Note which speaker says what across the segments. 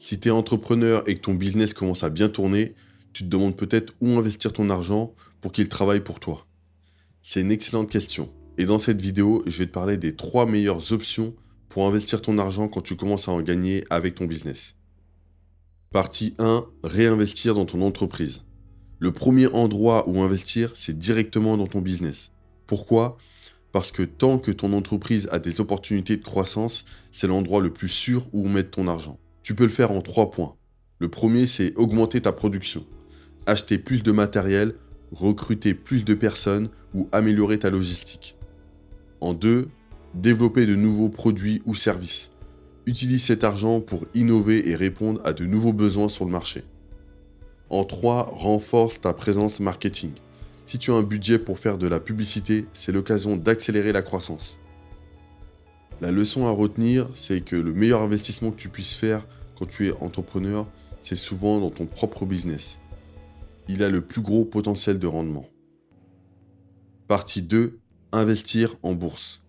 Speaker 1: Si tu es entrepreneur et que ton business commence à bien tourner, tu te demandes peut-être où investir ton argent pour qu'il travaille pour toi. C'est une excellente question. Et dans cette vidéo, je vais te parler des 3 meilleures options pour investir ton argent quand tu commences à en gagner avec ton business. Partie 1, réinvestir dans ton entreprise. Le premier endroit où investir, c'est directement dans ton business. Pourquoi? Parce que tant que ton entreprise a des opportunités de croissance, c'est l'endroit le plus sûr où mettre ton argent. Tu peux le faire en 3 points. Le premier, c'est augmenter ta production. Acheter plus de matériel, recruter plus de personnes ou améliorer ta logistique. En 2, développer de nouveaux produits ou services. Utilise cet argent pour innover et répondre à de nouveaux besoins sur le marché. En 3, renforce ta présence marketing. Si tu as un budget pour faire de la publicité, c'est l'occasion d'accélérer la croissance. La leçon à retenir, c'est que le meilleur investissement que tu puisses faire quand tu es entrepreneur, c'est souvent dans ton propre business. Il a le plus gros potentiel de rendement. Partie 2, investir en bourse.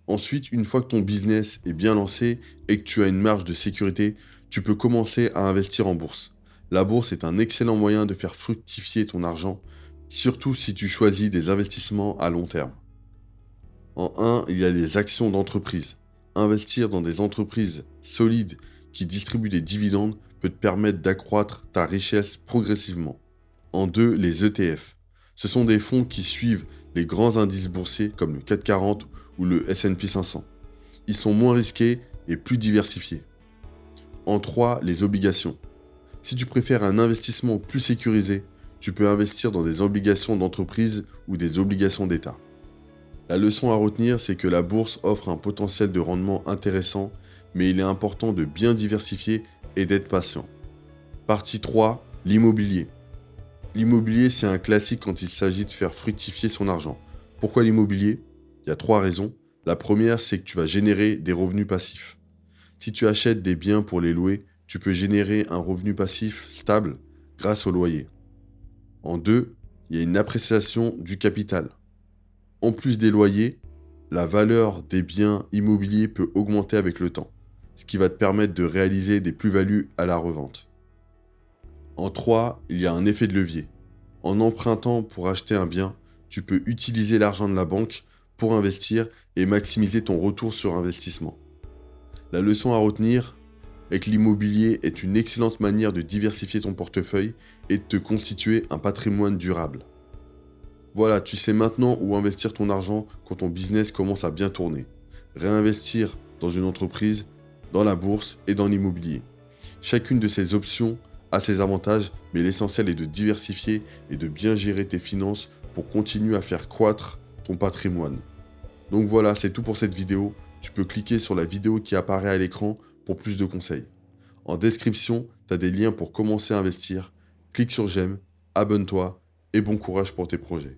Speaker 1: Ensuite, une fois que ton business est bien lancé et que tu as une marge de sécurité, tu peux commencer à investir en bourse. La bourse est un excellent moyen de faire fructifier ton argent, surtout si tu choisis des investissements à long terme. En 1, il y a les actions d'entreprise. Investir dans des entreprises solides qui distribuent des dividendes peut te permettre d'accroître ta richesse progressivement. En 2, les ETF. Ce sont des fonds qui suivent les grands indices boursiers comme le CAC 40 ou le S&P 500. Ils sont moins risqués et plus diversifiés. En 3, les obligations. Si tu préfères un investissement plus sécurisé, tu peux investir dans des obligations d'entreprise ou des obligations d'État. La leçon à retenir, c'est que la bourse offre un potentiel de rendement intéressant, mais il est important de bien diversifier et d'être patient. Partie 3, l'immobilier. L'immobilier, c'est un classique quand il s'agit de faire fructifier son argent. Pourquoi l'immobilier? Il y a 3 raisons. La première, c'est que tu vas générer des revenus passifs. Si tu achètes des biens pour les louer, tu peux générer un revenu passif stable grâce au loyer. En 2, il y a une appréciation du capital. En plus des loyers, la valeur des biens immobiliers peut augmenter avec le temps, ce qui va te permettre de réaliser des plus-values à la revente. En 3, il y a un effet de levier. En empruntant pour acheter un bien, tu peux utiliser l'argent de la banque pour investir et maximiser ton retour sur investissement. La leçon à retenir est que l'immobilier est une excellente manière de diversifier ton portefeuille et de te constituer un patrimoine durable. Voilà, tu sais maintenant où investir ton argent quand ton business commence à bien tourner. Réinvestir dans une entreprise, dans la bourse et dans l'immobilier. Chacune de ces options a ses avantages, mais l'essentiel est de diversifier et de bien gérer tes finances pour continuer à faire croître ton patrimoine. Donc voilà, c'est tout pour cette vidéo. Tu peux cliquer sur la vidéo qui apparaît à l'écran pour plus de conseils. En description, tu as des liens pour commencer à investir. Clique sur j'aime, abonne-toi et bon courage pour tes projets.